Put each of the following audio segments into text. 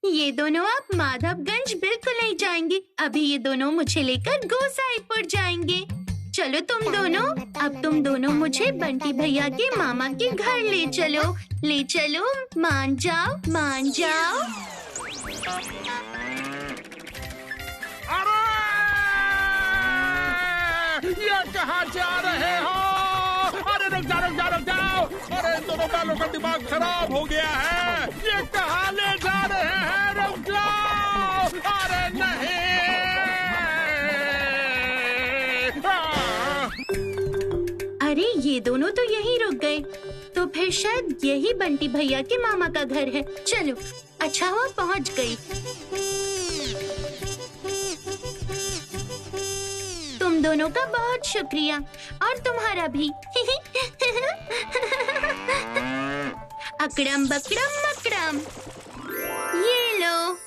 ये दोनों अब माधवगंज बिल्कुल नहीं जाएंगे। अभी ये दोनों मुझे लेकर गोसाईपुर जाएंगे। चलो तुम दोनों, अब तुम दोनों मुझे बंटी भैया के मामा के घर ले चलो। मान जाओ, मान जाओ। अरे ये कहाँ जा रहे हो? अरे रुक जाओ। अरे इन दोनों बैलों का दिमाग खराब हो गया है। ये कहाँ ले जा रहे हैं? रुक जाओ। अरे नहीं। अरे ये दोनों तो यहीं रुक गए, तो फिर शायद यही बंटी भैया के मामा का घर है। चलो, अच्छा हुआ पहुंच गई। तुम दोनों का बहुत शुक्रिया, और तुम्हारा भी। अकड़म बकड़म मकड़म, ये लो।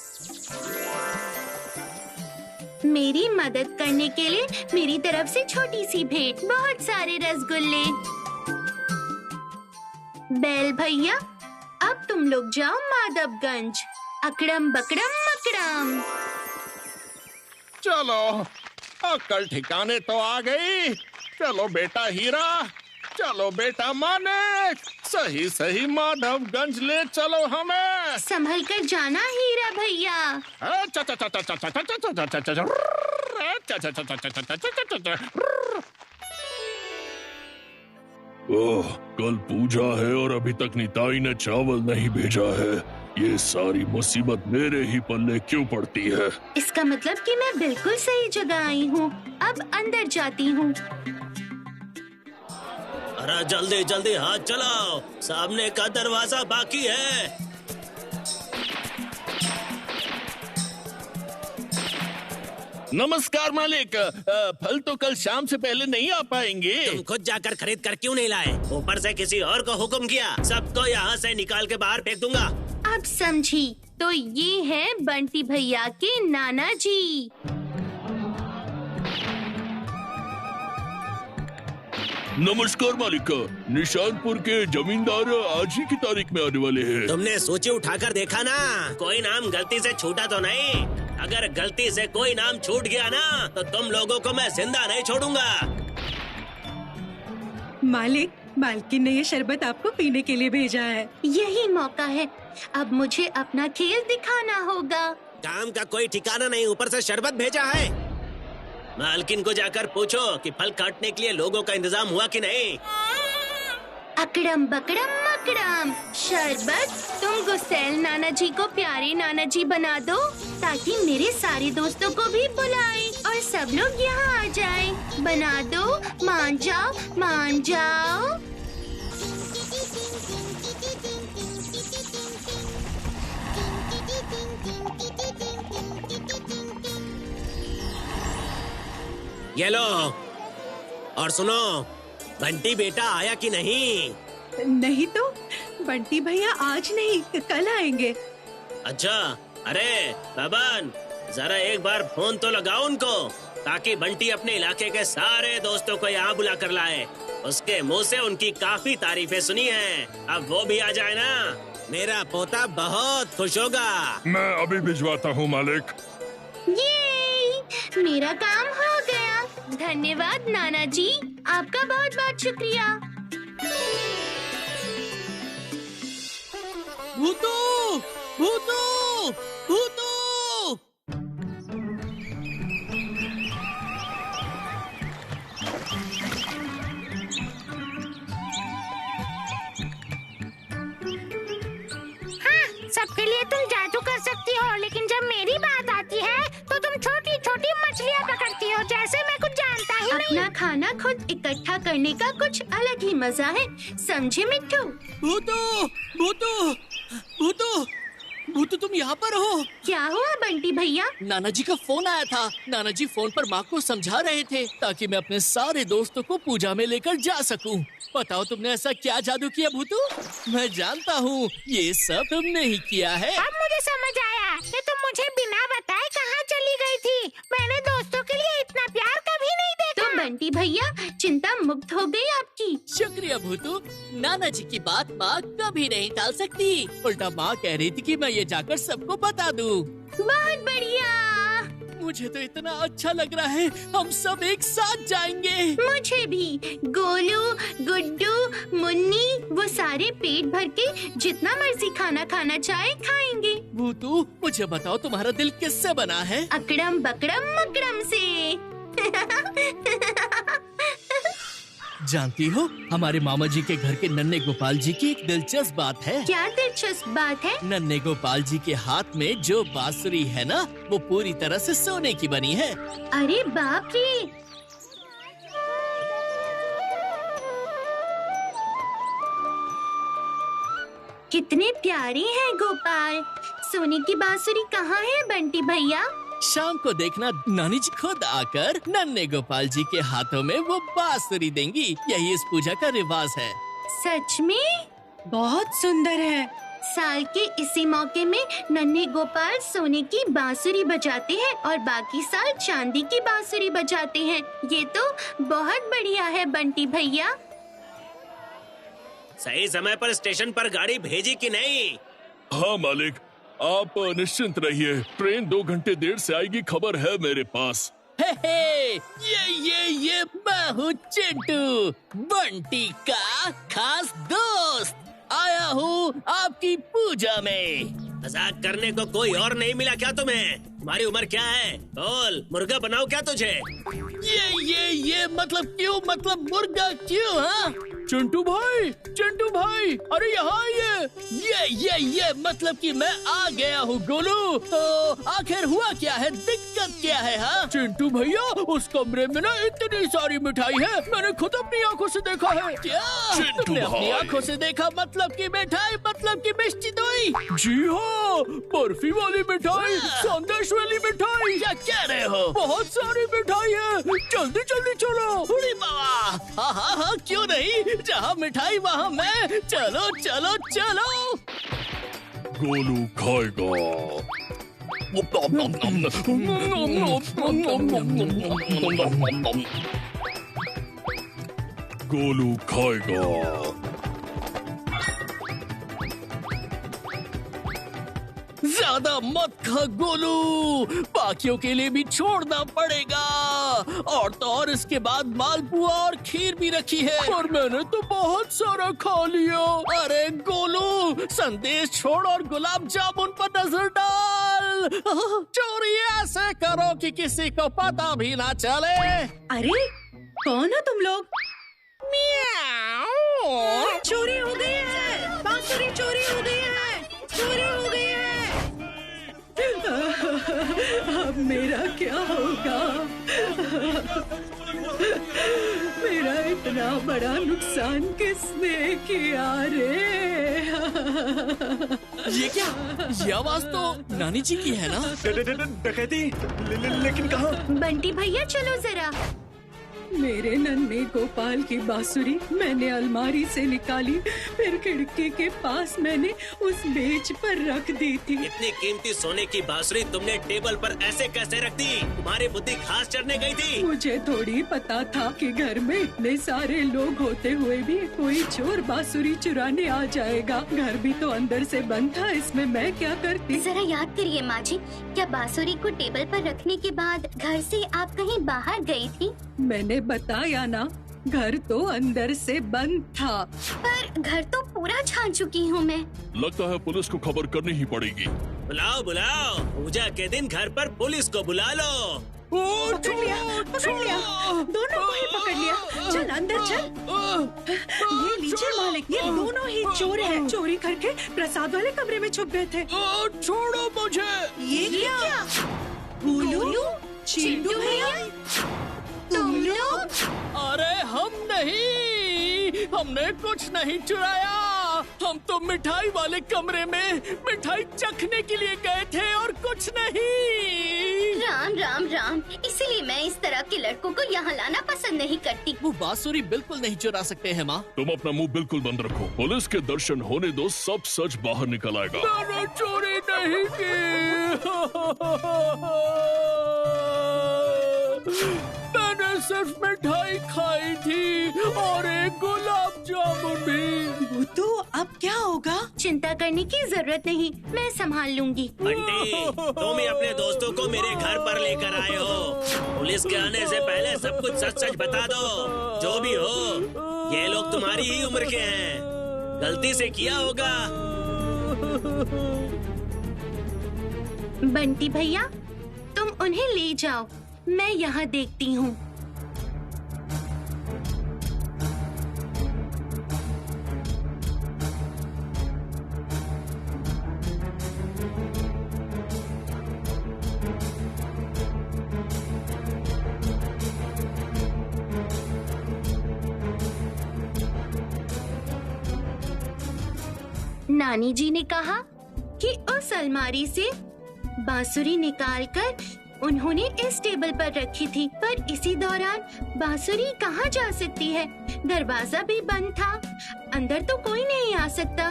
मेरी मदद करने के लिए मेरी तरफ से छोटी सी भेंट, बहुत सारे रसगुल्ले। बैल भैया, अब तुम लोग जाओ माधवगंज। अकड़म बकड़म मकड़म। चलो, अक्ल ठिकाने तो आ गई। चलो बेटा हीरा, चलो बेटा मानिक, सही माधवगंज ले चलो हमें। संभल कर जाना हीरा भैया। ओह, कल पूजा है और अभी तक निताई ने चावल नहीं भेजा है। ये सारी मुसीबत मेरे ही पल्ले क्यों पड़ती है? इसका मतलब कि मैं बिल्कुल सही जगह आई हूँ। अब अंदर जाती हूँ। अरे जल्दी हाथ चलाओ, सामने का दरवाजा बाकी है। नमस्कार मालिक, फल तो कल शाम से पहले नहीं आ पाएंगे। तुम खुद जाकर खरीद कर क्यों नहीं लाए? ऊपर से किसी और को हुक्म किया। सबको यहाँ से निकाल के बाहर फेंक दूंगा। अब समझी, तो ये है बंटी भैया के नाना जी। नमस्कार मालिक, निशानपुर के जमींदार आज ही की तारीख में आने वाले हैं। तुमने सूची उठाकर देखा ना? कोई नाम गलती से छूटा तो नहीं? अगर गलती से कोई नाम छूट गया ना, तो तुम लोगों को मैं जिंदा नहीं छोड़ूंगा। मालिक, मालकिन ने ये शरबत आपको पीने के लिए भेजा है। यही मौका है, अब मुझे अपना खेल दिखाना होगा। काम का कोई ठिकाना नहीं, ऊपर से शरबत भेजा है। मालकिन को जाकर पूछो कि फल काटने के लिए लोगों का इंतजाम हुआ कि नहीं। अकड़म बकड़म मकड़म, शरबत तुम गुस्सैल नाना जी को प्यारे नाना जी बना दो, ताकि मेरे सारे दोस्तों को भी बुलाए और सब लोग यहाँ आ जाएं। बना दो, मान जाओ, मान जाओ। ये लो, और सुनो, बंटी बेटा आया कि नहीं? नहीं तो बंटी भैया आज नहीं कल आएंगे। अच्छा, अरे बबन, जरा एक बार फोन तो लगाओ उनको, ताकि बंटी अपने इलाके के सारे दोस्तों को यहाँ बुला कर लाए। उसके मुंह से उनकी काफी तारीफें सुनी हैं। अब वो भी आ जाए ना, मेरा पोता बहुत खुश होगा। मैं अभी भिजवाता हूँ मालिक। ये मेरा काम हो गया। धन्यवाद नाना जी, आपका बहुत बहुत शुक्रिया। भूतू, भूतू, भूतू। हाँ, सबके लिए तुम जादू कर सकती हो, लेकिन जब मेरी बात आती है तो तुम छोटी छोटी मछलियाँ पकड़ती हो, जैसे मैं कुछ जानता ही नहीं। अपना खाना खुद इकट्ठा करने का कुछ अलग ही मजा है, समझे मिट्टू? भूतू, भूतू, भूतू, भूतू, तुम यहाँ पर हो? क्या हुआ बंटी भैया? नाना जी का फोन आया था। नाना जी फोन पर माँ को समझा रहे थे, ताकि मैं अपने सारे दोस्तों को पूजा में लेकर जा सकूं। बताओ तुमने ऐसा क्या जादू किया भूतू? मैं जानता हूँ ये सब तुमने ही किया है। अब मुझे समझ आया कि तुम मुझे बिना बताए कहाँ चली गई थी। मैंने दोस्तों के लिए इतना प्यार कभी नहीं देखा। तो बंटी भैया चिंता मुक्त हो गई आपकी। शुक्रिया भूतू। नाना जी की बात माँ कभी नहीं टाल सकती। उल्टा माँ कह रही थी कि मैं ये जाकर सबको बता दूँ। बहुत बढ़िया। मुझे तो इतना अच्छा लग रहा है, हम सब एक साथ जाएंगे। मुझे भी। गोलू, गुड्डू, मुन्नी, वो सारे पेट भर के जितना मर्जी खाना खाना चाहे खाएंगे। भूतू मुझे बताओ तुम्हारा दिल किससे बना है? अकड़म बकड़म मकड़म से। जानती हो हमारे मामा जी के घर के नन्हे गोपाल जी की एक दिलचस्प बात है। क्या दिलचस्प बात है? नन्हे गोपाल जी के हाथ में जो बांसुरी है ना, वो पूरी तरह से सोने की बनी है। अरे बाप रे। कितने प्यारे हैं गोपाल। सोने की बांसुरी कहाँ है बंटी भैया? शाम को देखना नानी जी खुद आकर नन्हे गोपाल जी के हाथों में वो बांसुरी देंगी। यही इस पूजा का रिवाज है। सच में? बहुत सुंदर है। साल के इसी मौके में नन्हे गोपाल सोने की बांसुरी बजाते हैं और बाकी साल चांदी की बांसुरी बजाते हैं। ये तो बहुत बढ़िया है बंटी भैया। सही समय पर स्टेशन पर गाड़ी भेजी कि नहीं? हाँ मालिक, आप निश्चिंत रहिए, ट्रेन 2 घंटे देर से आएगी, खबर है मेरे पास। हे हे, ये मैं हूँ चिंटू, बंटी का खास दोस्त। आया हूँ आपकी पूजा में। मजाक करने को कोई और नहीं मिला क्या तुम्हें? तुम्हारी उम्र क्या है? बोल, मुर्गा बनाओ क्या तुझे? ये मतलब क्यों? मतलब मुर्गा क्यों? हाँ चिंटू भाई, अरे यहाँ ये मतलब कि मैं आ गया हूँ गोलू। तो आखिर हुआ क्या है, दिक्कत क्या है? हाँ चिंटू भैया, उस कमरे में ना इतनी सारी मिठाई है, मैंने खुद अपनी आंखों से देखा है। क्या तुमने अपनी आंखों से देखा? मतलब की मिठाई, मतलब की मिष्टी दोई? जी हाँ, बर्फी वाली मिठाई, संदेश वाली मिठाई। क्या कह रहे हो? बहुत सारी मिठाई है, जल्दी चलो। अरे बाबा, हाँ क्यों नहीं, जहाँ मिठाई वहाँ मैं। चलो। गोलू खाएगा। गोलू खाएगा। ज्यादा मत खा गोलू, बाकियों के लिए भी छोड़ना पड़ेगा। और तो और इसके बाद मालपुआ और खीर भी रखी है, और मैंने तो बहुत सारा खा लिया। अरे गोलू, संदेश छोड़ और गुलाब जामुन पर नजर डाल। चोरी ऐसे करो कि किसी को पता भी ना चले। अरे कौन हो तुम लोग? म्याऊ। चोरी हो गई है, बांसुरी चोरी हो गई है। अब मेरा क्या होगा? मेरा इतना बड़ा नुकसान किसने किया रे? ये क्या? ये आवाज तो नानी जी की है ना? डकैती? लेकिन कहाँ? बंटी भैया चलो जरा। मेरे नन्हे गोपाल की बांसुरी मैंने अलमारी से निकाली, फिर खिड़की के पास मैंने उस मेज पर रख दी थी। इतनी कीमती सोने की बांसुरी तुमने टेबल पर ऐसे कैसे रख दी? तुम्हारी बुद्धि घास चढ़ने गई थी? मुझे थोड़ी पता था कि घर में इतने सारे लोग होते हुए भी कोई चोर बांसुरी चुराने आ जाएगा। घर भी तो अंदर से बंद था, इसमें मैं क्या करती? जरा याद करिए माँ जी, क्या बांसुरी को टेबल पर रखने के बाद घर से आप कहीं बाहर गई थी? मैंने बताया ना, घर तो अंदर से बंद था। पर घर तो पूरा छान चुकी हूँ मैं। लगता है पुलिस को खबर करनी ही पड़ेगी। बुलाओ, पूजा के दिन घर पर पुलिस को बुला लो। पकड़ लिया, दोनों को ही पकड़ लिया। चल अंदर चल। ये लीजिए मालिक, ये दोनों ही चोर हैं। चोरी करके प्रसाद वाले कमरे में छुप गए थे। छोड़ो मुझे। ये क्या? गोलू, चिंटू भैया, तुम लोग? अरे हम नहीं, हमने कुछ नहीं चुराया। हम तो मिठाई वाले कमरे में मिठाई चखने के लिए गए थे और कुछ नहीं। राम, इसीलिए मैं इस तरह के लड़कों को यहाँ लाना पसंद नहीं करती। वो बांसुरी बिल्कुल नहीं चुरा सकते हैं माँ। तुम अपना मुंह बिल्कुल बंद रखो, पुलिस के दर्शन होने दो, सब सच बाहर निकल आएगा। मैंने चोरी नहीं की। मैंने सिर्फ मिठाई खाई थी और एक गुलाब जामुन भी। भूतू अब क्या होगा? चिंता करने की जरूरत नहीं, मैं संभाल लूंगी। बंटी, तुम ही अपने दोस्तों को मेरे घर पर लेकर आए हो। पुलिस के आने से पहले सब कुछ सच सच बता दो। जो भी हो, ये लोग तुम्हारी ही उम्र के हैं, गलती से किया होगा। बंटी भैया, तुम उन्हें ले जाओ, मैं यहाँ देखती हूँ। नानी जी ने कहा कि उस अलमारी से बांसुरी निकालकर उन्होंने इस टेबल पर रखी थी, पर इसी दौरान बांसुरी कहाँ जा सकती है? दरवाजा भी बंद था, अंदर तो कोई नहीं आ सकता।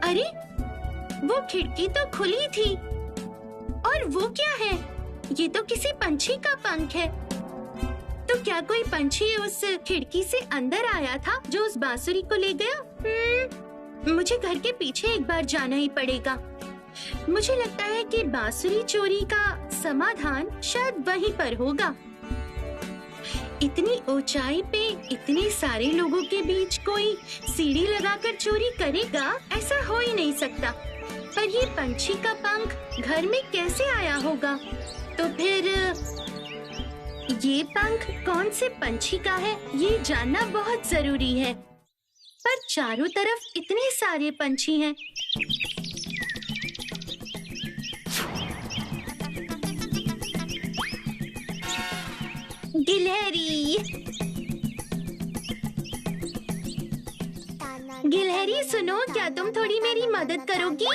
अरे, वो खिड़की तो खुली थी। और वो क्या है? ये तो किसी पंछी का पंख है। तो क्या कोई पंछी उस खिड़की से अंदर आया था जो उस बांसुरी को ले गया? मुझे घर के पीछे एक बार जाना ही पड़ेगा। मुझे लगता है कि बांसुरी चोरी का समाधान शायद वहीं पर होगा। इतनी ऊंचाई पे इतने सारे लोगों के बीच कोई सीढ़ी लगाकर चोरी करेगा, ऐसा हो ही नहीं सकता। पर ये पंछी का पंख घर में कैसे आया होगा? तो फिर ये पंख कौन से पंछी का है, ये जानना बहुत जरूरी है। पर चारों तरफ इतने सारे पंछी हैं। गिलहरी, गिलहरी सुनो, क्या तुम थोड़ी मेरी मदद करोगी?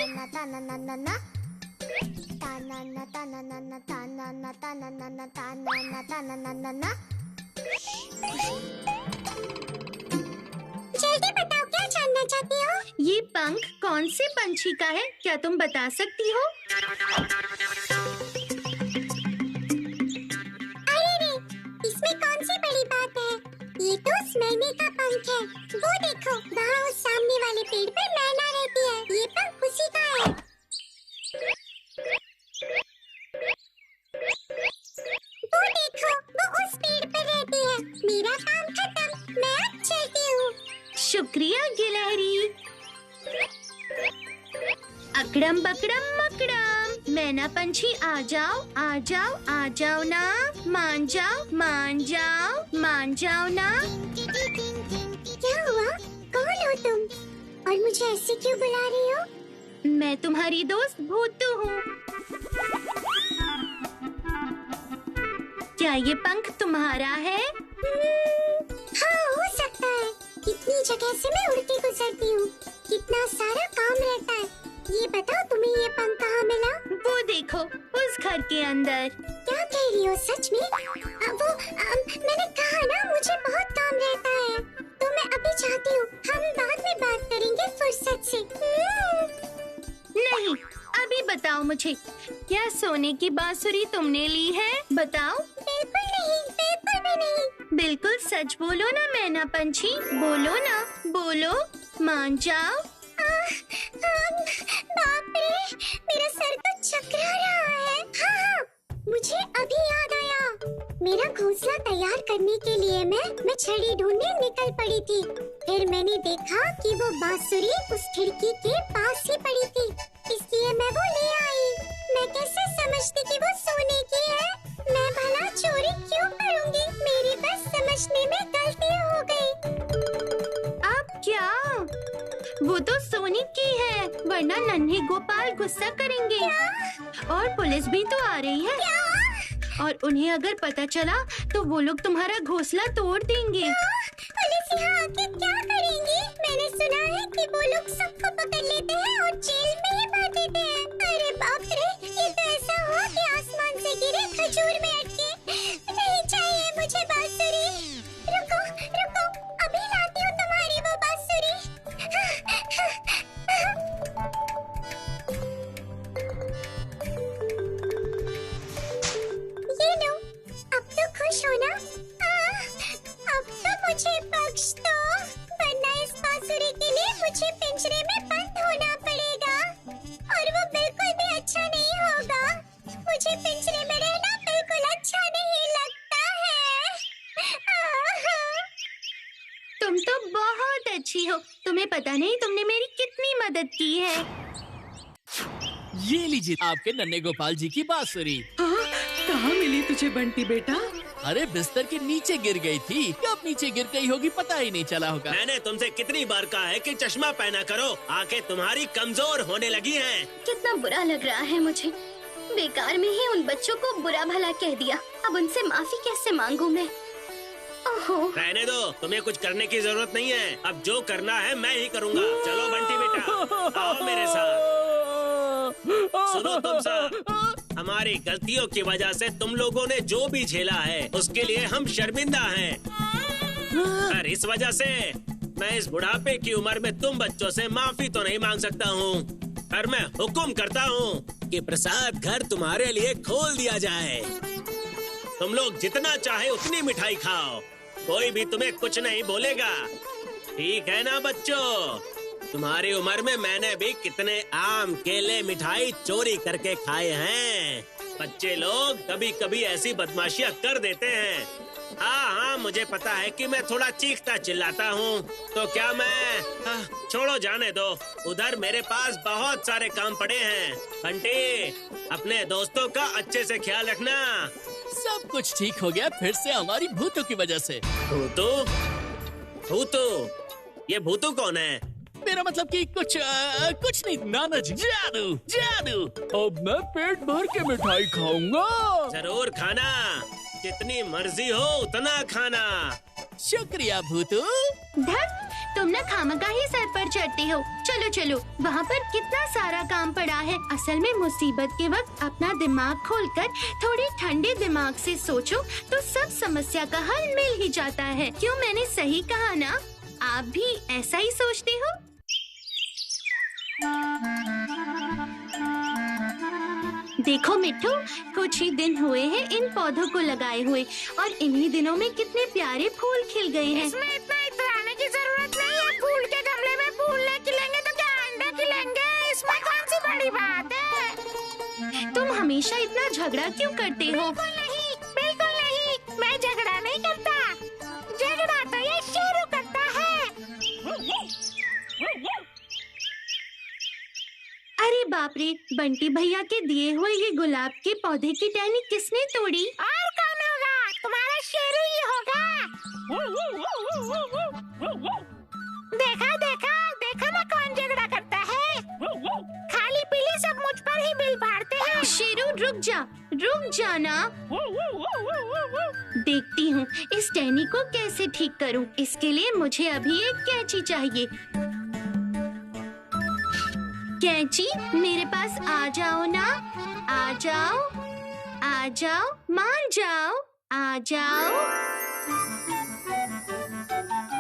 जल्दी बताओ, क्या जानना चाहती हो? ये पंख कौन से पंछी का है, क्या तुम बता सकती हो? अरे रे, इसमें कौन सी बड़ी बात है? ये तो उस मैने का पंख है। वो देखो, वहाँ उस सामने वाले पेड़ पर मैना रहती है। ये पंख उसी का है। वो देखो, वो उस पेड़ पर रहती है। मेरा काम खत्म, मैं अब चलती हूँ। शुक्रिया गिलहरी। अकड़म बकड़म मकड़म, मैना पंछी आ जाओ, आ जाओ, आ जाओ ना, मान जाओ, मान जाओ, मान जाओ ना। क्या हुआ? कौन हो तुम? और मुझे ऐसे क्यों बुला रही हो? मैं तुम्हारी दोस्त भूतू हूँ। क्या ये पंख तुम्हारा है? हाँ, हो सकता है। कितनी जगह से मैं उड़ती गुजरती हूँ, कितना सारा काम रहता है। ये बताओ, तुम्हें ये पंख कहाँ मिला? वो देखो, उस घर के अंदर। क्या कह रही हो, सच में? मैंने कहा ना, मुझे बहुत काम रहता है, तो मैं अभी चाहती हूँ हम बाद में बात करेंगे फुर्सत से। नहीं, अभी बताओ मुझे, क्या सोने की बांसुरी तुमने ली है? बताओ। बिल्कुल नहीं, बिल्कुल भी नहीं। बिल्कुल सच बोलो ना मैना पंछी, बोलो ना, बोलो, मान जाओ। बाप रे, मेरा सर तो चकरा रहा है। हाँ, मुझे अभी याद आया। मेरा घोंसला तैयार करने के लिए मैं छड़ी ढूंढने निकल पड़ी थी। फिर मैंने देखा कि वो बांसुरी उस खिड़की के पास ही पड़ी थी, इसलिए मैं वो ले आई। मैं कैसे समझती कि वो सोने की है? मैं भला चोरी क्यों करूंगी? मेरी बस समझने में गलती हो गई। अब क्या? वो तो सोने की है, वरना नन्हे गोपाल गुस्सा करेंगे। और पुलिस भी तो आ रही है। और उन्हें अगर पता चला तो वो लोग तुम्हारा घोंसला तोड़ देंगे। पुलिस यहाँ आके क्या करेंगी? मैंने सुना है कि वो लोग सबको पकड़ लेते हैं और जेल में ही भर देते हैं। अरे बाप रे, ये तो ऐसा हुआ कि आसमान से गिरे खजूर में अटके। नहीं चाहिए मुझे बांसुरी। रुको, रुको, अभी लाती हूँ तुम्हारी वो बांसुरी। ये लो, अब तो खुश हो ना? पता नहीं तुमने मेरी कितनी मदद की है। ये लीजिए आपके नन्हे गोपाल जी की बांसुरी। हाँ, कहाँ मिली तुझे बंटी बेटा? अरे बिस्तर के नीचे गिर गई थी। कब नीचे गिर गई होगी पता ही नहीं चला होगा। मैंने तुमसे कितनी बार कहा है कि चश्मा पहना करो, आंखें तुम्हारी कमजोर होने लगी हैं। कितना बुरा लग रहा है मुझे। बेकार में ही उन बच्चों को बुरा भला कह दिया। अब उनसे माफी कैसे मांगू मैं? ओहो। रहने दो, तुम्हें कुछ करने की जरूरत नहीं है। अब जो करना है मैं ही करूँगा। चलो बंटी बेटा, आओ मेरे साथ। सुनो तुम सब, हमारी गलतियों की वजह से तुम लोगों ने जो भी झेला है उसके लिए हम शर्मिंदा हैं। और इस वजह से मैं इस बुढ़ापे की उम्र में तुम बच्चों से माफी तो नहीं मांग सकता हूँ, पर मैं हुक्म करता हूँ कि प्रसाद घर तुम्हारे लिए खोल दिया जाए। तुम लोग जितना चाहे उतनी मिठाई खाओ, कोई भी तुम्हें कुछ नहीं बोलेगा। ठीक है ना बच्चों? तुम्हारी उम्र में मैंने भी कितने आम, केले, मिठाई चोरी करके खाए हैं। बच्चे लोग कभी कभी ऐसी बदमाशियां कर देते हैं। हाँ, मुझे पता है कि मैं थोड़ा चीखता चिल्लाता हूँ, तो क्या मैं छोड़ो, जाने दो। उधर मेरे पास बहुत सारे काम पड़े हैं। बंटी, अपने दोस्तों का अच्छे से ख्याल रखना। सब कुछ ठीक हो गया फिर से हमारी भूतों की वजह से। भूतू? भूतू? ये भूतू कौन है? मेरा मतलब कि कुछ नहीं नाना जी। जादू जादू। अब मैं पेट भर के मिठाई खाऊंगा। जरूर खाना, जितनी मर्जी हो उतना खाना। शुक्रिया भूतू। धत, तुम न खामखा ही सर पर चढ़ते हो। चलो चलो, वहाँ पर कितना सारा काम पड़ा है। असल में मुसीबत के वक्त अपना दिमाग खोलकर थोड़े ठंडे दिमाग से सोचो तो सब समस्या का हल मिल ही जाता है। क्यों, मैंने सही कहा ना? आप भी ऐसा ही सोचते हो? देखो मिट्ठू, कुछ ही दिन हुए हैं इन पौधों को लगाए हुए और इन्हीं दिनों में कितने प्यारे फूल खिल गए हैं। इसमें इतना इतराने की जरूरत नहीं है। फूल के गमले में फूल नहीं खिलेंगे तो क्या अंडे खिलेंगे? इसमें कौन सी बड़ी बात है? तुम हमेशा इतना झगड़ा क्यों करते हो? बिल्कुल नहीं, बिल्कुल नहीं। मैं झगड़ा नहीं करता। झगड़ा तो ये शेरू करता है। अरे बाप रे, बंटी भैया के दिए हुए ये गुलाब के पौधे की टहनी किसने तोड़ी? और कौन होगा? तुम्हारा शेरू ही होगा। देखा देखा देखा ना कौन झगड़ा करता है। खाली पीली सब मुझ पर ही बिल फाड़ते हैं। शेरू रुक जाना। देखती हूँ इस टहनी को कैसे ठीक करूँ। इसके लिए मुझे अभी एक कैंची चाहिए। कैंची, मेरे पास आ जाओ ना। आ जाओ, आ जाओ, मान जाओ, आ जाओ।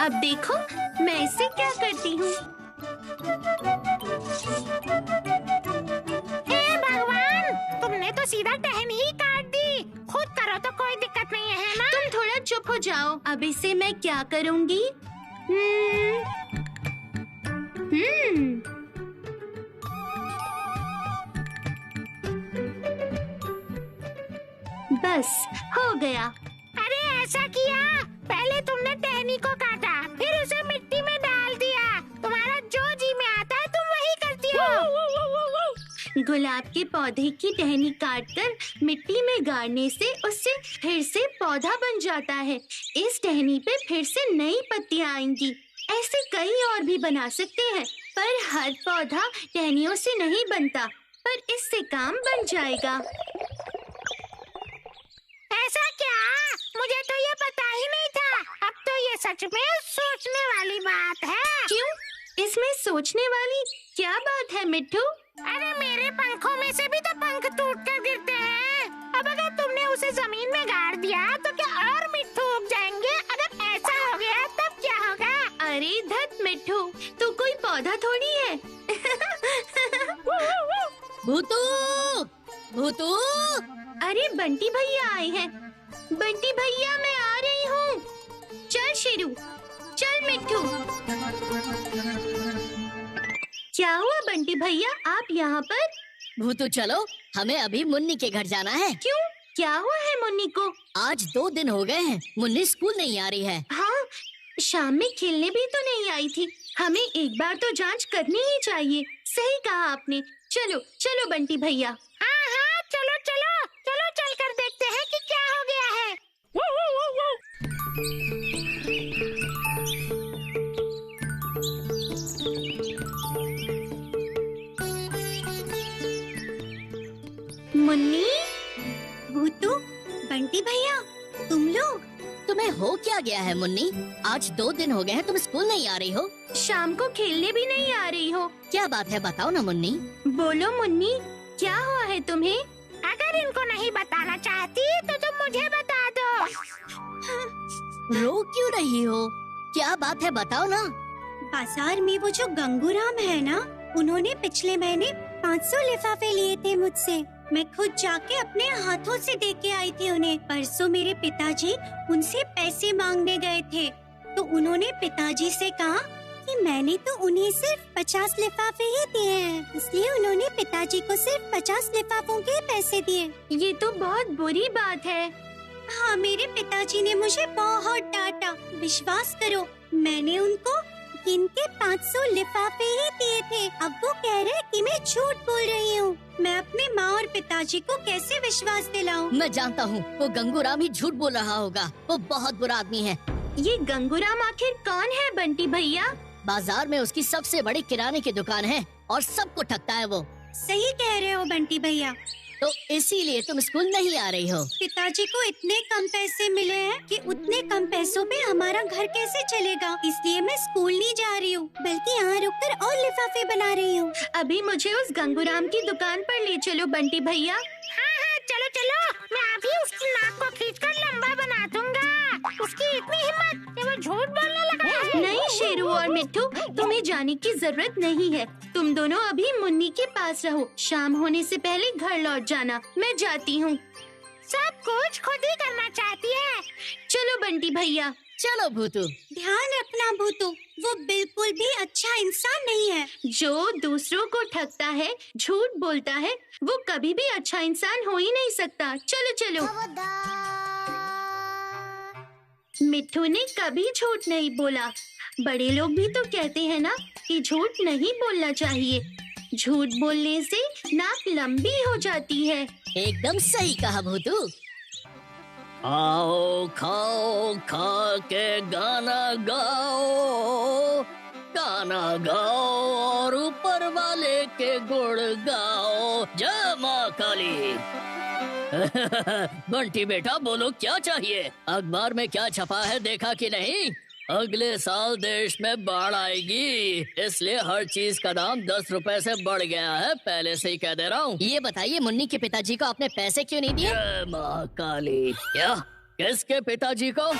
अब देखो मैं इससे क्या करती हूँ। हे भगवान, तुमने तो सीधा टहनी ही काट दी। खुद करो तो कोई दिक्कत नहीं है ना? तुम थोड़ा चुप हो जाओ। अब इसे मैं क्या करूँगी? बस हो गया। अरे ऐसा किया? पहले तुमने टहनी को काटा, फिर उसे मिट्टी में डाल दिया। तुम्हारा जो जी में आता है तुम वही करती हो। गुलाब के पौधे की टहनी काटकर मिट्टी में गाड़ने से उससे फिर से पौधा बन जाता है। इस टहनी पे फिर से नई पत्तियां आएंगी। ऐसे कई और भी बना सकते हैं, पर हर पौधा टहनियों से नहीं बनता। पर इससे काम बन जाएगा। ऐसा क्या? मुझे तो ये पता ही नहीं था। अब तो ये सच में सोचने वाली बात है। क्यों? इसमें सोचने वाली क्या बात है मिट्ठू? अरे मेरे पंखों में से भी तो पंख टूटकर गिरते हैं। अब अगर तुमने उसे जमीन में गाड़ दिया तो क्या और मिट्ठू उग जाएंगे? अगर ऐसा हो गया तब क्या होगा? अरे धत मिट्ठू, तू कोई पौधा थोड़ी है। भूतू, भूतू। अरे बंटी भैया आए हैं। बंटी भैया, मैं आ रही हूँ। चल शेरू, चल मिट्ठू। क्या हुआ बंटी भैया, आप यहाँ पर? भूतू चलो, हमें अभी मुन्नी के घर जाना है। क्यों, क्या हुआ है मुन्नी को? आज 2 दिन हो गए हैं, मुन्नी स्कूल नहीं आ रही है। हाँ, शाम में खेलने भी तो नहीं आई थी। हमें एक बार तो जांच करनी ही चाहिए। सही कहा आपने। चलो चलो बंटी भैया। हाँ हाँ, चलो चलो चलो, चल कर देखते हैं कि क्या हो गया है। मुन्नी, भूतू, बंटी भैया, तुम लोग तुम्हें हो क्या गया है मुन्नी? आज 2 दिन हो गए हैं तुम स्कूल नहीं आ रही हो। शाम को खेलने भी नहीं आ रही हो। क्या बात है बताओ ना मुन्नी। बोलो मुन्नी, क्या हुआ है तुम्हें? अगर इनको नहीं बताना चाहती तो तुम मुझे बता दो। रो क्यों रही हो? क्या बात है बताओ ना। बाजार में वो जो गंगूराम है ना, उन्होंने पिछले महीने 500 लिफाफे लिए थे मुझसे। मैं खुद जाके अपने हाथों से दे के आई थी उन्हें। परसों मेरे पिताजी उनसे पैसे मांगने गए थे, तो उन्होंने पिताजी से कहा कि मैंने तो उन्हें सिर्फ 50 लिफाफे ही दिए हैं, इसलिए उन्होंने पिताजी को सिर्फ 50 लिफाफों के पैसे दिए। ये तो बहुत बुरी बात है। हाँ, मेरे पिताजी ने मुझे बहुत डांटा। विश्वास करो, मैंने उनको गिन के 500 लिफाफे ही दिए थे। अब वो कह रहे हैं कि मैं झूठ बोल रही हूँ। मैं अपने माँ और पिताजी को कैसे विश्वास दिलाऊं? मैं जानता हूँ वो गंगूराम ही झूठ बोल रहा होगा। वो बहुत बुरा आदमी है। ये गंगूराम आखिर कौन है बंटी भैया? बाजार में उसकी सबसे बड़ी किराने की दुकान है और सबको ठगता है वो। सही कह रहे हो बंटी भैया। तो इसीलिए तुम स्कूल नहीं आ रही हो। पिताजी को इतने कम पैसे मिले हैं कि उतने कम पैसों पे हमारा घर कैसे चलेगा, इसलिए मैं स्कूल नहीं जा रही हूँ, बल्कि यहाँ रुककर और लिफाफे बना रही हूँ। अभी मुझे उस गंगूराम की दुकान पर ले चलो बंटी भैया। हाँ हाँ, चलो चलो, मैं अभी उसकी नाक को खींचकर लंबा बना दूंगा। उसकी इतनी हिम्मत कि वो झूठ बोलने लगा है। नहीं शेरू और मिट्ठू, तुम्हें जाने की जरूरत नहीं है। तुम दोनों अभी मुन्नी के पास रहो। शाम होने से पहले घर लौट जाना। मैं जाती हूँ। सब कुछ खुद ही करना चाहती है। चलो बंटी भैया। चलो भूतू। ध्यान रखना भूतू, वो बिल्कुल भी अच्छा इंसान नहीं है। जो दूसरों को ठगता है, झूठ बोलता है, वो कभी भी अच्छा इंसान हो ही नहीं सकता। चलो चलो। मिट्ठू ने कभी झूठ नहीं बोला। बड़े लोग भी तो कहते हैं ना कि झूठ नहीं बोलना चाहिए। झूठ बोलने से नाक लंबी हो जाती है। एकदम सही कहा भूतू। आओ खाओ खा के गाना गाओ, गाना गाओ और ऊपर वाले के गुण गाओ। जय माँ काली। बंटी बेटा बोलो क्या चाहिए? अखबार में क्या छपा है देखा कि नहीं? अगले साल देश में बाढ़ आएगी, इसलिए हर चीज का दाम 10 रुपए से बढ़ गया है। पहले से ही कह दे रहा हूँ। ये बताइए मुन्नी के पिताजी को आपने पैसे क्यों नहीं दिए? जय माँ काली। क्या? किसके पिताजी को?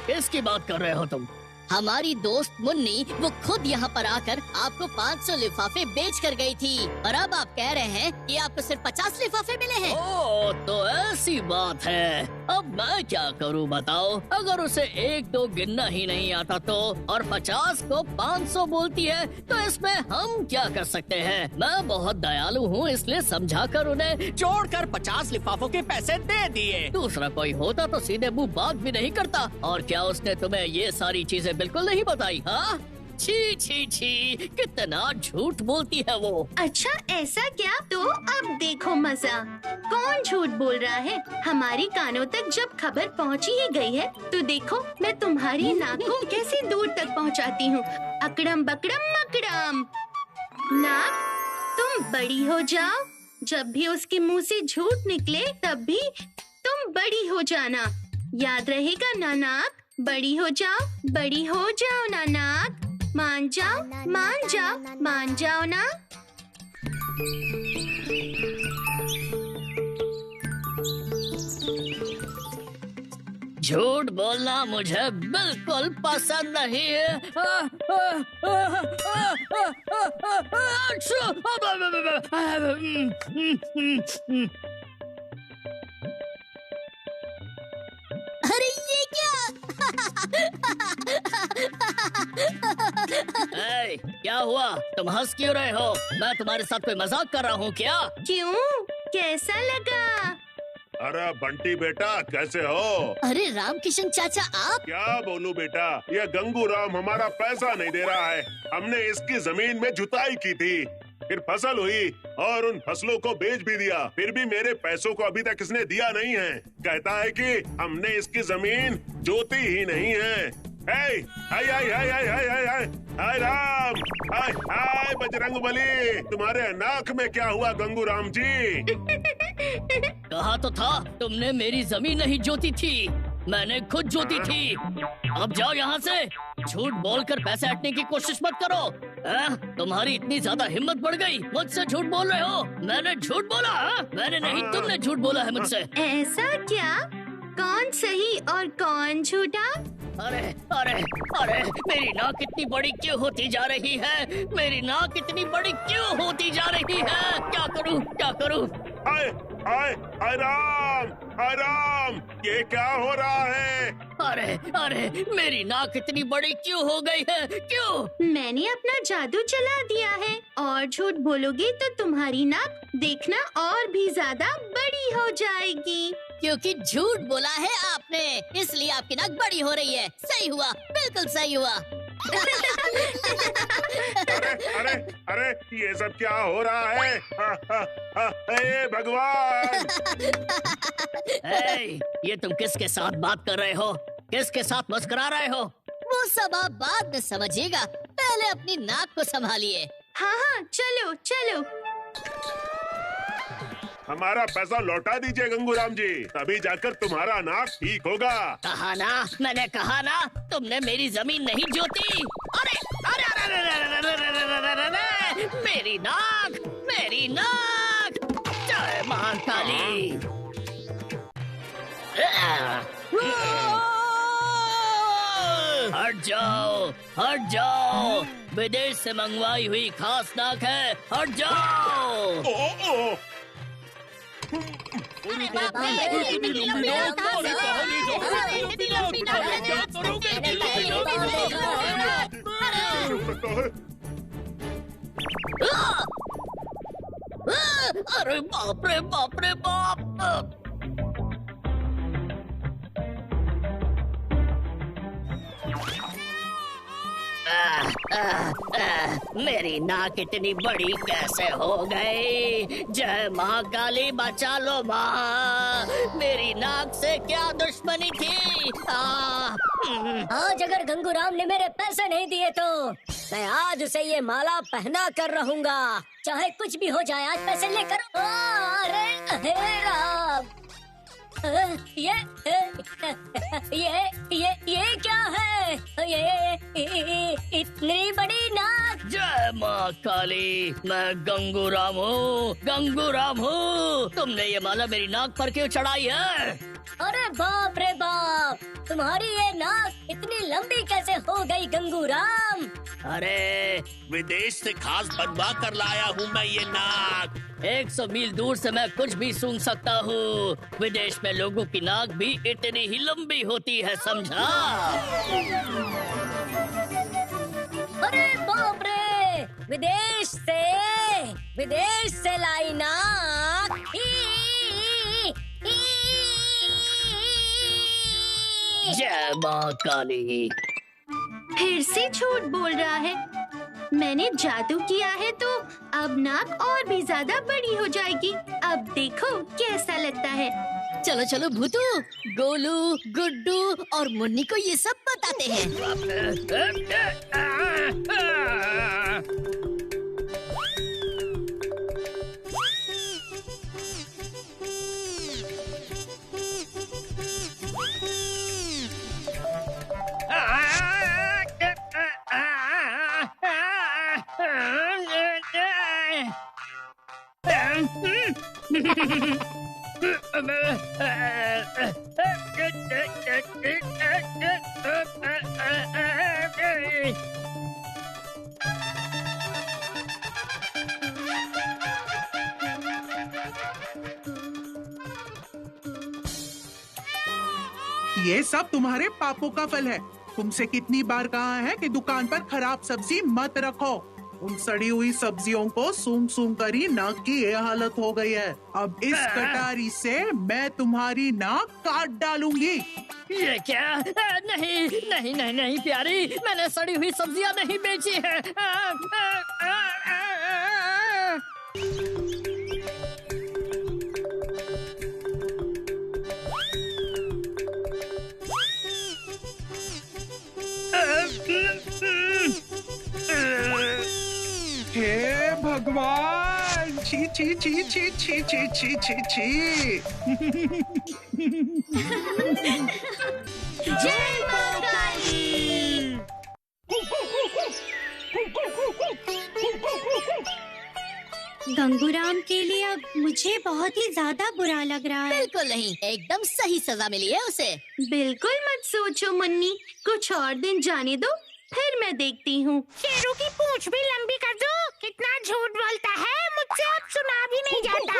किसकी बात कर रहे हो तुम? हमारी दोस्त मुन्नी वो खुद यहाँ पर आकर आपको 500 लिफाफे बेच कर गई थी, और अब आप कह रहे हैं कि आपको सिर्फ 50 लिफाफे मिले हैं। ओ, तो ऐसी बात है। अब मैं क्या करूँ बताओ? अगर उसे 1-2 गिनना ही नहीं आता तो, और 50 को 500 बोलती है, तो इसमें हम क्या कर सकते हैं? मैं बहुत दयालु हूँ, इसलिए समझा कर उन्हें जोड़कर 50 लिफाफों के पैसे दे दिए। दूसरा कोई होता तो सीधे मुँह बात भी नहीं करता। और क्या उसने तुम्हें ये सारी चीजें बिल्कुल नहीं बताई? हाँ, छी छी छी, कितना झूठ बोलती है वो। अच्छा ऐसा क्या? तो अब देखो मजा। कौन झूठ बोल रहा है? हमारी कानों तक जब खबर पहुंची ही गई है, तो देखो मैं तुम्हारी नाक को कैसे दूर तक पहुंचाती हूँ। अकड़म बकड़म मकड़म। नाक तुम बड़ी हो जाओ। जब भी उसके मुंह से झूठ निकले तब भी तुम बड़ी हो जाना। याद रहेगा ना नाक? बड़ी हो जाओ ना नाक। मान जाओ मान जाओ ना। झूठ बोलना मुझे बिल्कुल पसंद नहीं है। अरे ये क्या? ए, क्या हुआ? तुम हंस क्यों रहे हो? मैं तुम्हारे साथ कोई मजाक कर रहा हूँ क्या? क्यों? कैसा लगा? अरे बंटी बेटा कैसे हो? अरे रामकिशन चाचा आप? क्या बोलूं बेटा, ये गंगू राम हमारा पैसा नहीं दे रहा है। हमने इसकी जमीन में जुताई की थी, फिर फसल हुई और उन फसलों को बेच भी दिया, फिर भी मेरे पैसों को अभी तक इसने दिया नहीं है। कहता है कि हमने इसकी जमीन जोती ही नहीं है। हाय हाय हाय हाय हाय हाय हाय हाय हाय राम, हाय हाय बजरंगबली, तुम्हारे नाक में क्या हुआ गंगू राम जी? कहा तो था तुमने मेरी जमीन नहीं जोती थी, मैंने खुद जोती थी। अब जाओ यहाँ से, झूठ बोलकर पैसे हटने की कोशिश मत करो। तुम्हारी इतनी ज्यादा हिम्मत बढ़ गई, मुझसे झूठ बोल रहे हो। मैंने झूठ बोला? मैंने नहीं, तुमने झूठ बोला है मुझसे। ऐसा क्या? कौन सही और कौन झूठा? अरे अरे अरे, मेरी नाक इतनी बड़ी क्यों होती जा रही है? मेरी नाक इतनी बड़ी क्यों होती जा रही है? क्या करूं, क्या करूं? हाय हाय हाय राम, हाय राम, ये क्या हो रहा है? अरे अरे, मेरी नाक इतनी बड़ी क्यों हो गई है? क्यों? मैंने अपना जादू चला दिया है और झूठ बोलोगे तो तुम्हारी नाक देखना और भी ज्यादा बड़ी हो जाएगी। क्योंकि झूठ बोला है आपने, इसलिए आपकी नाक बड़ी हो रही है। सही हुआ, बिल्कुल सही हुआ। अरे अरे, ये सब क्या हो रहा है? हे भगवान! ये तुम किसके साथ बात कर रहे हो? किसके साथ मुस्कुरा रहे हो? वो सब आप बाद में समझिएगा, पहले अपनी नाक को संभालिए। हाँ हाँ, चलो चलो। हमारा पैसा लौटा दीजिए गंगूराम जी, तभी जाकर तुम्हारा नाक ठीक होगा। कहा ना, मैंने कहा ना, तुमने मेरी जमीन नहीं जोती। अरे अरे अरे अरे अरे अरे अरे अरे अरे, मेरी नाक, मेरी नाक। जय महाकाली। हट जाओ, हट जाओ, विदेश से मंगवाई हुई खास नाक है, हट जाओ। अरे बाप रे बाप रे बाप! मेरी नाक इतनी बड़ी कैसे हो गई? जय महाकाली, बचा लो माँ, मेरी नाक से क्या दुश्मनी थी? आज अगर गंगूराम ने मेरे पैसे नहीं दिए तो मैं आज उसे ये माला पहना कर रहूंगा, चाहे कुछ भी हो जाए। आज पैसे लेकर। अरे राम, ये क्या है? ये इतनी बड़ी नाक। जय माँ काली, मैं गंगूराम हूँ, गंगूराम हूँ। तुमने ये माला मेरी नाक पर क्यों चढ़ाई है? अरे बाप रे बाप, तुम्हारी ये नाक इतनी लंबी कैसे हो गई गंगूराम? अरे विदेश से खास बनवा कर लाया हूँ मैं ये नाक। 100 मील दूर से मैं कुछ भी सुन सकता हूँ। विदेश में लोगों की नाक भी इतनी ही लंबी होती है, समझा? अरे बाप रे, विदेश से लाई नाक। जय माँ काली। फिर से झूठ बोल रहा है। मैंने जादू किया है तो अब नाक और भी ज्यादा बड़ी हो जाएगी। अब देखो कैसा लगता है। चलो चलो भूतू, गोलू, गुड्डू और मुन्नी को ये सब बताते हैं। ये सब तुम्हारे पापों का फल है। तुमसे कितनी बार कहा है कि दुकान पर खराब सब्जी मत रखो। उन सड़ी हुई सब्जियों को सूंघ सूंघ कर ही नाक की ये हालत हो गई है। अब इस कटारी से मैं तुम्हारी नाक काट डालूंगी। ये क्या? नहीं नहीं नहीं नहीं प्यारी, मैंने सड़ी हुई सब्जियां नहीं बेची है। हे भगवान, छी छी छी छी छी छी छी छी छी। जय मां काली। गंगूराम के लिए अब मुझे बहुत ही ज्यादा बुरा लग रहा है। बिल्कुल नहीं, एकदम सही सजा मिली है उसे। बिल्कुल मत सोचो मुन्नी, कुछ और दिन जाने दो, फिर मैं देखती हूँ। शेरू की पूंछ भी लंबी कर दो। कितना झूठ बोलता है, मुझसे अब सुना भी नहीं जाता।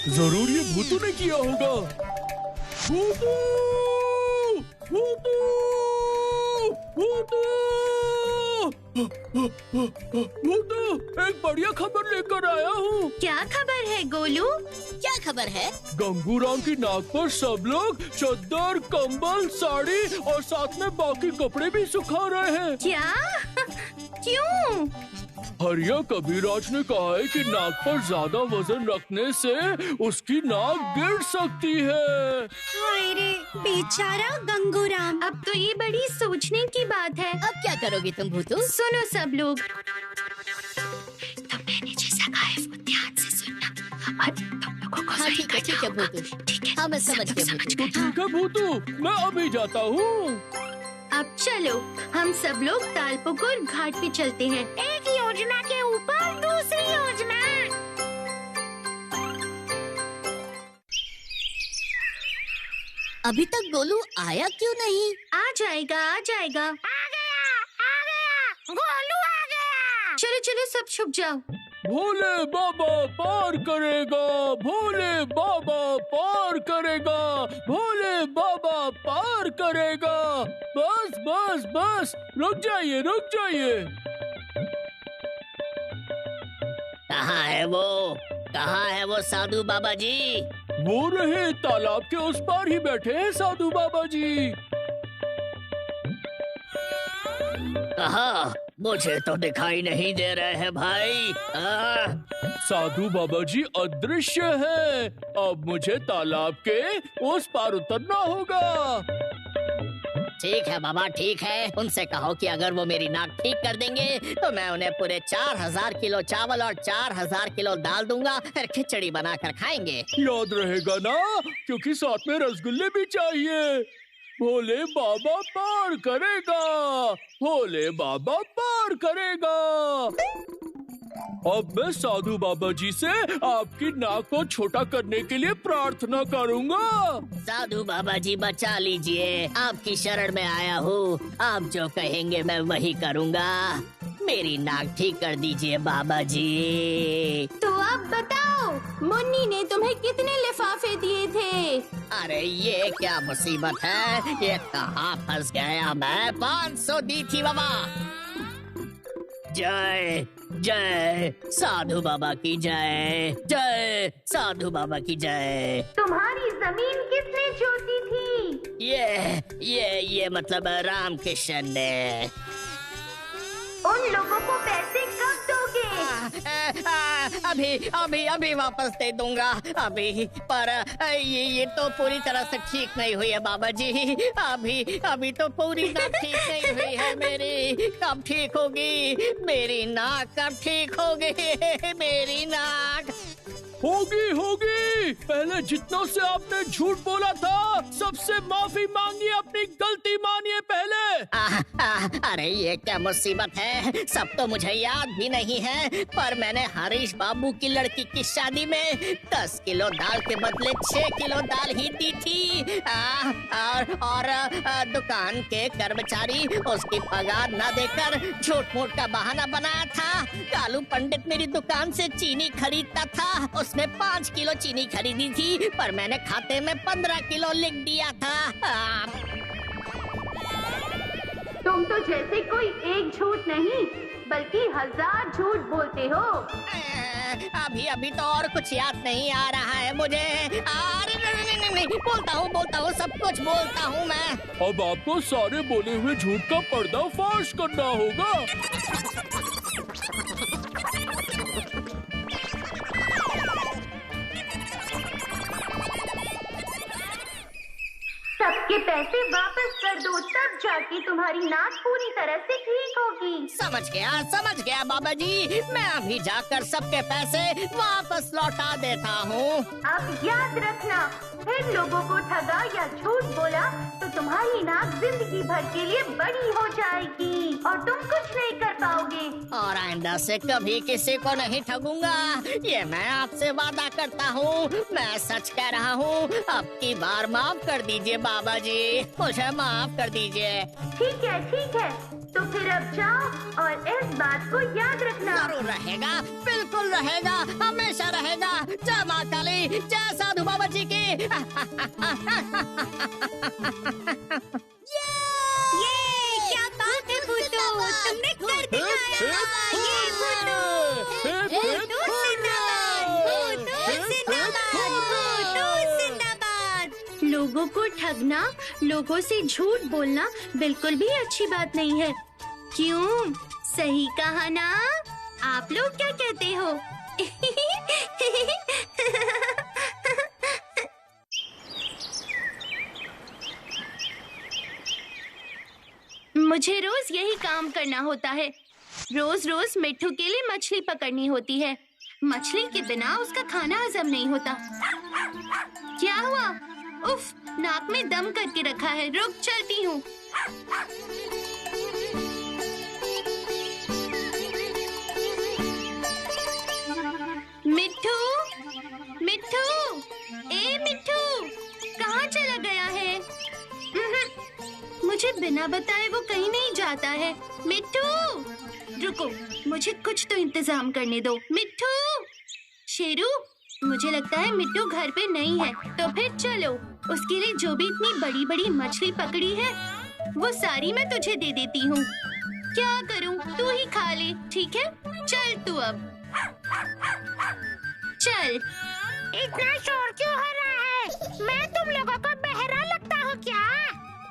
जरूर ये भूतू ने किया होगा। भूतू! भूतू! भूतू! भूतू! एक बढ़िया खबर लेकर आया हूँ। क्या खबर है गोलू? क्या खबर है? गंगूराम की नाक पर सब लोग चद्दर, कंबल, साड़ी और साथ में बाकी कपड़े भी सुखा रहे हैं। क्या? क्यों? हरिया कबीराज ने कहा है कि नाक पर ज्यादा वजन रखने से उसकी नाक गिर सकती है। हाय रे बेचारा गंगूराम, अब तो ये बड़ी सोचने की बात है। अब क्या करोगी तुम भूतू? सुनो सब लोग, तो मैंने जैसा कहा है वो ध्यान से सुनना और तुम लोगों को सही करना। ठीक है भूतू, ठीक है? हाँ मैं समझ गया भूतू। ठीक है भूतू, मैं अभी जाता हूँ। अब चलो हम सब लोग तालपुकुर घाट पे चलते हैं। एक योजना के ऊपर दूसरी योजना। अभी तक गोलू आया क्यों नहीं? आ जाएगा, आ जाएगा। आ गया, गोलू आ गया। चलो चलो सब छुप जाओ। भोले बाबा पार करेगा, भोले बाबा पार करेगा, भोले बाबा पार करेगा। बस बस बस, रुक जाइए, रुक जाइए। कहाँ है वो? कहाँ है वो साधु बाबा जी? वो रहे तालाब के उस पार ही बैठे हैं साधु बाबा जी। कहाँ? मुझे तो दिखाई नहीं दे रहे हैं भाई। साधु बाबा जी अदृश्य है। अब मुझे तालाब के उस पार उतरना होगा। ठीक है बाबा, ठीक है। उनसे कहो कि अगर वो मेरी नाक ठीक कर देंगे तो मैं उन्हें पूरे 4000 किलो चावल और 4000 किलो दाल दूंगा, फिर खिचड़ी बनाकर खाएंगे। याद रहेगा ना, क्योंकि साथ में रसगुल्ले भी चाहिए। भोले बाबा पार करेगा, भोले बाबा पार करेगा। अब मैं साधु बाबा जी से आपकी नाक को छोटा करने के लिए प्रार्थना करूंगा। साधु बाबा जी बचा लीजिए, आपकी शरण में आया हूँ। आप जो कहेंगे मैं वही करूँगा। मेरी नाक ठीक कर दीजिए बाबा जी। तो अब बताओ, मुन्नी ने तुम्हें कितने लिफाफे दिए थे? अरे ये क्या मुसीबत है, ये कहाँ फंस गया मैं। 500 दी थी बाबा। जय जय साधु बाबा की जय, जय साधु बाबा की जय। तुम्हारी जमीन किसने जोती थी? ये मतलब रामकृष्ण ने। उन लोगों को पैसे कब दोगे? अभी वापस दे दूंगा अभी। पर ये तो पूरी तरह से ठीक नहीं हुई है बाबा जी। अभी तो पूरी नाक ठीक नहीं हुई है मेरी। कब ठीक होगी मेरी नाक? कब ठीक होगी मेरी नाक? होगी। पहले जितनों से आपने झूठ बोला था सबसे माफी मांगिए, अपनी गलती मानिए पहले। अरे ये क्या मुसीबत है, सब तो मुझे याद भी नहीं है, पर मैंने हरीश बाबू की लड़की की शादी में 10 किलो दाल के बदले 6 किलो दाल ही दी थी। और दुकान के कर्मचारी उसकी पगार न देकर झूठ मूठ का बहाना बनाया था। कालू पंडित मेरी दुकान से चीनी खरीदता था, उसने 5 किलो चीनी खरीदी थी, पर मैंने खाते में 15 किलो लिख दिया था। तुम तो जैसे कोई एक झूठ नहीं बल्कि 1000 झूठ बोलते हो। अभी तो और कुछ याद नहीं आ रहा है मुझे। अरे नहीं, बोलता हूँ, सब कुछ बोलता हूँ मैं। अब आपको सारे बोले हुए झूठ का पर्दाफाश करना होगा। सबके पैसे वापस कर दो, तब जाके तुम्हारी नाक पूरी तरह से ठीक होगी। समझ गया बाबा जी, मैं अभी जाकर सबके पैसे वापस लौटा देता हूँ। अब याद रखना, फिर लोगों को ठगा या झूठ बोला तो तुम्हारी नाक जिंदगी भर के लिए बड़ी हो जाएगी और तुम कुछ नहीं कर पाओगे। और आइंदा से कभी किसी को नहीं ठगूंगा, ये मैं आपसे वादा करता हूँ। मैं सच कह रहा हूँ। अब की बार माफ कर दीजिए बाबा जी, मुझे माफ कर दीजिए। ठीक है, तो फिर अब जाओ और इस बात को याद रखना। जरूर रहेगा, बिल्कुल रहेगा, हमेशा रहेगा। जय माँ काली, जय साधु बाबा जी की। ये क्या बात है भूतो, तुमने कर दिखाया। ये भूतो, भूतो जिंदाबाद। लोगों को ठगना, लोगों से झूठ बोलना बिल्कुल भी अच्छी बात नहीं है। क्यों? सही कहा ना? आप लोग क्या कहते हो? मुझे रोज यही काम करना होता है। रोज रोज मिट्ठू के लिए मछली पकड़नी होती है। मछली के बिना उसका खाना हजम नहीं होता। क्या हुआ? उफ, नाक में दम करके रखा है। रुक, चलती हूँ। मिट्ठू, मिट्ठू, ए मिट्ठू, कहाँ चला गया है? मुझे बिना बताए वो कहीं नहीं जाता है। मिट्ठू, रुको, मुझे कुछ तो इंतजाम करने दो। मिट्ठू, शेरू, मुझे लगता है मिट्टू घर पे नहीं है, तो फिर चलो उसके लिए जो भी इतनी बड़ी बड़ी मछली पकड़ी है वो सारी मैं तुझे दे देती हूँ। क्या करूँ, तू ही खा ले, ठीक है? चल तू अब, चल। इतना शोर क्यों हो रहा है? मैं तुम लोगों को बहरा लगता हूँ क्या?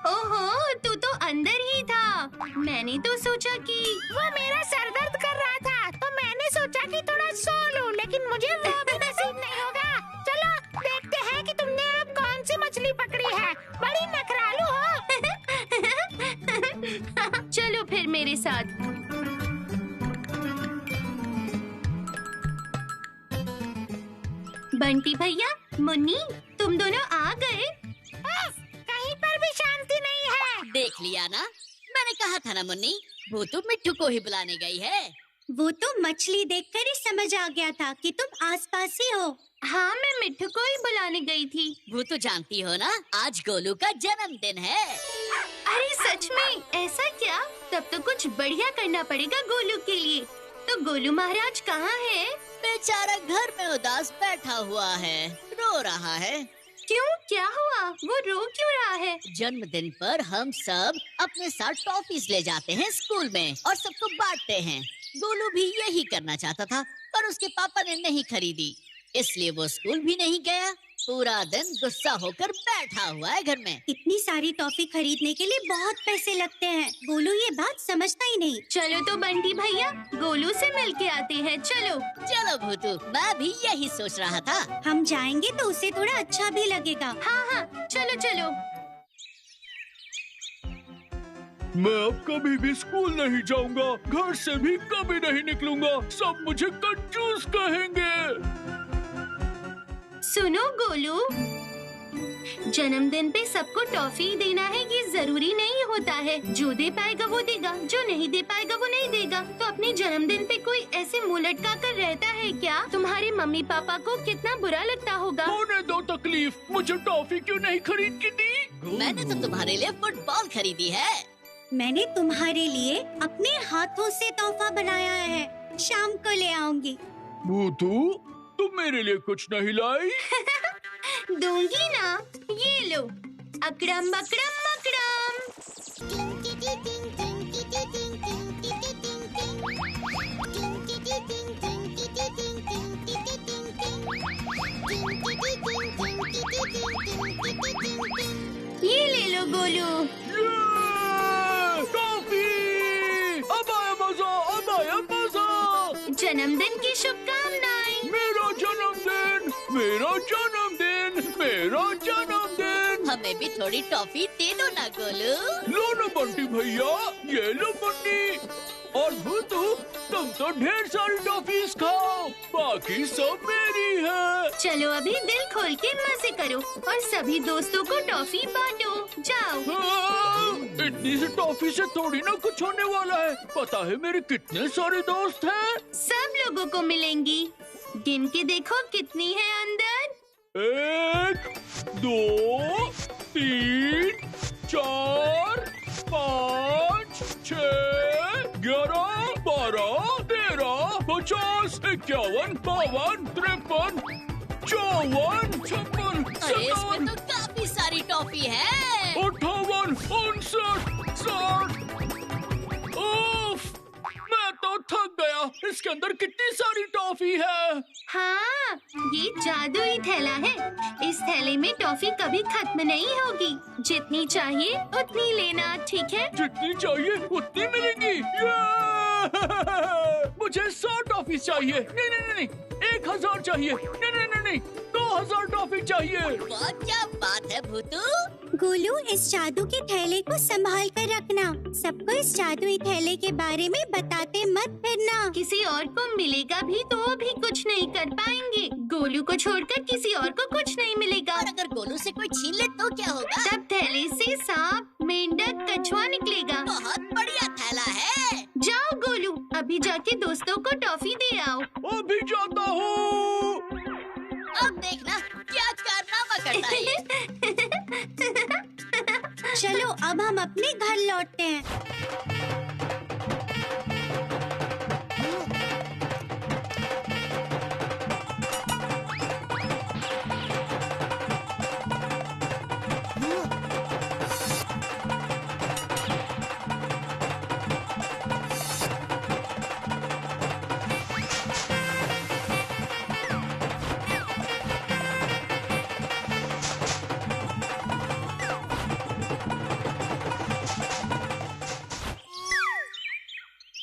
ओहो, तू तो अंदर ही था। मैंने तो सोचा कि वो मेरा सर दर्द कर रहा था, तो मैंने सोचा कि थोड़ा सो लूं, लेकिन मुझे वो भी नसीब नहीं होगा। चलो देखते हैं कि तुमने अब कौन सी मछली पकड़ी है। बड़ी नखरालू हो। चलो फिर मेरे साथ। बंटी भैया, मुन्नी, तुम दोनों आ गए? कहीं पर भी शांति नहीं है। देख लिया ना, मैंने कहा था ना मुन्नी, वो तो मिट्ठू को ही बुलाने गई है। वो तो मछली देखकर ही समझ आ गया था कि तुम आसपास ही हो। हाँ, मैं मिट्ठू को ही बुलाने गई थी। वो तो जानती हो ना, आज गोलू का जन्मदिन है। अरे सच में? ऐसा क्या? तब तो कुछ बढ़िया करना पड़ेगा गोलू के लिए। तो गोलू महाराज कहाँ है? बेचारा घर में उदास बैठा हुआ है, रो रहा है। क्यों, क्या हुआ? वो रो क्यों रहा है? जन्मदिन पर हम सब अपने साथ टॉफीज ले जाते हैं स्कूल में और सबको बांटते हैं। गोलू भी यही करना चाहता था, पर उसके पापा ने नहीं खरीदी, इसलिए वो स्कूल भी नहीं गया। पूरा दिन गुस्सा होकर बैठा हुआ है घर में। इतनी सारी टॉफी खरीदने के लिए बहुत पैसे लगते हैं। गोलू ये बात समझता ही नहीं। चलो तो बंटी भैया, गोलू से मिल के आते हैं। चलो चलो भूतू, मैं भी यही सोच रहा था। हम जाएंगे तो उसे थोड़ा अच्छा भी लगेगा। हाँ हाँ, चलो चलो। मैं अब कभी भी स्कूल नहीं जाऊंगा, घर से भी कभी नहीं निकलूंगा। सब मुझे कंजूस कहेंगे। सुनो गोलू, जन्मदिन पे सबको टॉफी देना है, ये जरूरी नहीं होता है। जो दे पाएगा वो देगा, जो नहीं दे पाएगा वो नहीं देगा। तो अपने जन्मदिन पे कोई ऐसे मुँह लटका कर रहता है क्या? तुम्हारे मम्मी पापा को कितना बुरा लगता होगा। होने दो तकलीफ, मुझे टॉफी क्यों नहीं खरीद के दी? मैंने तो तुम्हारे लिए फुटबॉल खरीदी है। मैंने तुम्हारे लिए अपने हाथों से तोहफा बनाया है, शाम को ले आऊंगी। भूतू, तुम मेरे लिए कुछ नहीं लाई? दूंगी ना, ये लो। अकड़म बकड़म मकड़म। ये ले लो गोलू। टॉफी! अब आया मजा, अब आया मजा। जन्मदिन की शुभकामनाएं। मेरा जन्मदिन, मेरा जन्मदिन, मेरा जन्मदिन। हमें भी थोड़ी टॉफी दे दो ना गोलू। लो ना बंटी भैया, ये लो बंटी। और भूतू, तुम तो ढेर सारी टॉफीज खाओ, बाकी सब मेरी है। चलो अभी दिल खोल के मजे करो और सभी दोस्तों को टॉफी बांटो। जाओ। इतनी सी टॉफी से थोड़ी ना कुछ होने वाला है। पता है मेरे कितने सारे दोस्त हैं? सब लोगों को मिलेंगी। गिन के देखो कितनी है अंदर। 1, 2, 3, 4, 5, 6, 11, 12, 13, 50, 51, 52, 53, 54, 56, अरे इसमें तो काफी सारी टॉफी है। 58, 59, 60। उफ, मैं तो थक गया। इसके अंदर कितनी सारी टॉफी है। हाँ, ये जादुई थैला है। इस थैले में टॉफी कभी खत्म नहीं होगी। जितनी चाहिए उतनी लेना, ठीक है? जितनी चाहिए उतनी मिलेगी। मुझे 100 टॉफी चाहिए। नहीं नहीं नहीं, 1000 चाहिए। नहीं नहीं नहीं, 2000 टॉफी चाहिए। बहुत क्या बात है भूतू। गोलू, इस जादू के थैले को संभाल कर रखना। सबको इस जादुई थैले के बारे में बताते मत फिरना। किसी और को मिलेगा भी तो वो भी कुछ नहीं कर पाएंगे। गोलू को छोड़कर किसी और को कुछ नहीं मिलेगा। और अगर गोलू से कोई छीन ले तो क्या होगा? तब थैले से सांप, मेंढक, कछुआ निकलेगा। बहुत बढ़िया थैला है। जाओ गोलू, अभी जाके दोस्तों को टॉफी दे आओ। अभी जाता हूँ। अब देखना क्या कारनामा करता है ये। चलो अब हम अपने घर लौटते हैं।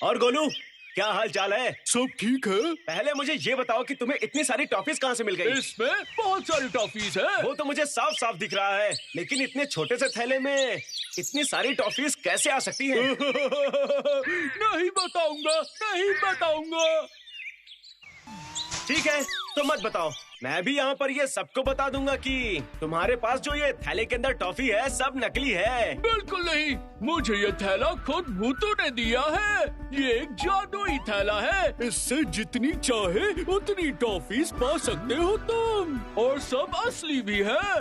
और गोलू, क्या हाल चाल है? सब ठीक है। पहले मुझे ये बताओ कि तुम्हें इतनी सारी टॉफीज कहाँ से मिल गई? इसमें बहुत सारी टॉफीज है। वो तो मुझे साफ साफ दिख रहा है, लेकिन इतने छोटे से थैले में इतनी सारी टॉफीज कैसे आ सकती हैं? नहीं बताऊंगा, नहीं बताऊंगा। ठीक है, तो मत बताओ। मैं भी यहाँ पर ये सबको बता दूंगा कि तुम्हारे पास जो ये थैले के अंदर टॉफी है सब नकली है। बिल्कुल नहीं, मुझे ये थैला खुद भूतू ने दिया है। ये एक जादुई थैला है। इससे जितनी चाहे उतनी टॉफीज पा सकते हो तुम, और सब असली भी है।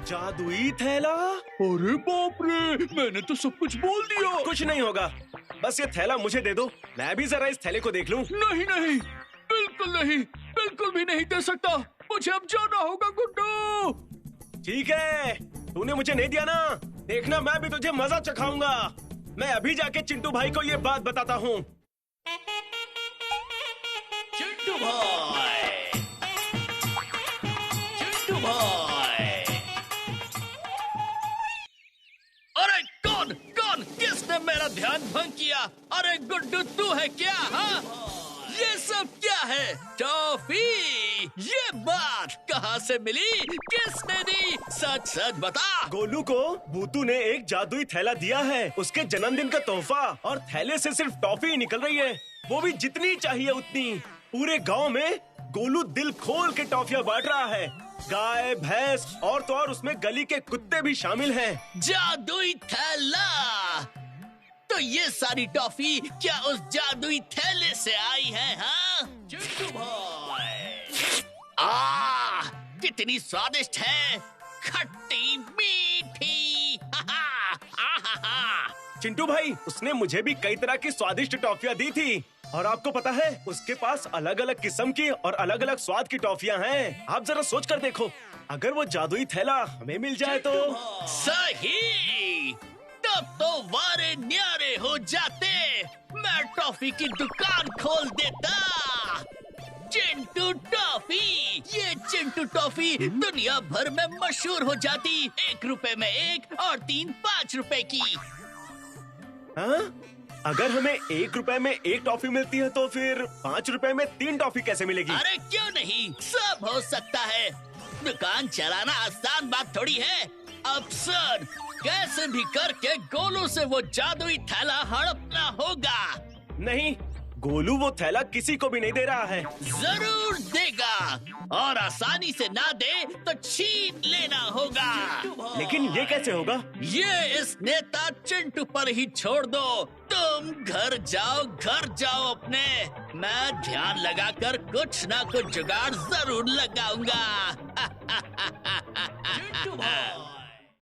जादुई थैला? अरे बाप रे, मैंने तो सब कुछ बोल दिया। कुछ नहीं होगा, बस ये थैला मुझे दे दो, मैं भी जरा इस थैले को देख लूं। नहीं नहीं, बिल्कुल नहीं, बिल्कुल भी नहीं दे सकता। मुझे अब जाना होगा गुड्डू। ठीक है, तूने मुझे नहीं दिया ना, देखना मैं भी तुझे मजा चखाऊंगा। मैं अभी जाके चिंटू भाई को ये बात बताता हूँ। चिंटू भाई, चिंटू भाई। अरे कौन कौन, किसने मेरा ध्यान भंग किया? अरे गुड्डू तू है क्या? हाँ, ये सब क्या है? टॉफी? ये बात कहाँ से मिली? किसने दी? सच सच बता। गोलू को भूतू ने एक जादुई थैला दिया है, उसके जन्मदिन का तोहफा, और थैले से सिर्फ टॉफी ही निकल रही है, वो भी जितनी चाहिए उतनी। पूरे गांव में गोलू दिल खोल के टॉफियां बांट रहा है। गाय, भैंस और तो और उसमें गली के कुत्ते भी शामिल हैं। जादुई थैला। तो ये सारी टॉफी क्या उस जादुई थैले से आई है? हाँ चिंटू भाई, कितनी स्वादिष्ट है, खट्टी मीठी। चिंटू भाई, उसने मुझे भी कई तरह की स्वादिष्ट टॉफियाँ दी थी और आपको पता है उसके पास अलग अलग किस्म की और अलग अलग स्वाद की टॉफियाँ हैं। आप जरा सोच कर देखो, अगर वो जादुई थैला हमें मिल जाए तो। सही, तब तो वारे न्यारे हो जाते। मैं टॉफी की दुकान खोल देता। चिंटू टॉफी, ये चिंटू टॉफी दुनिया भर में मशहूर हो जाती। 1 रुपए में 1 और 3 5 रुपए की। हाँ? अगर हमें 1 रुपए में 1 टॉफी मिलती है तो फिर 5 रुपए में 3 टॉफी कैसे मिलेगी? अरे क्यों नहीं, सब हो सकता है। दुकान चलाना आसान बात थोड़ी है। अब सुन, कैसे भी करके गोलू से वो जादुई थैला हड़पना होगा। नहीं, गोलू वो थैला किसी को भी नहीं दे रहा है। जरूर देगा, और आसानी से ना दे तो छीन लेना होगा। लेकिन ये कैसे होगा? ये इस नेता चिंटू पर ही छोड़ दो। तुम घर जाओ अपने। मैं ध्यान लगाकर कुछ ना कुछ जुगाड़ जरूर लगाऊंगा।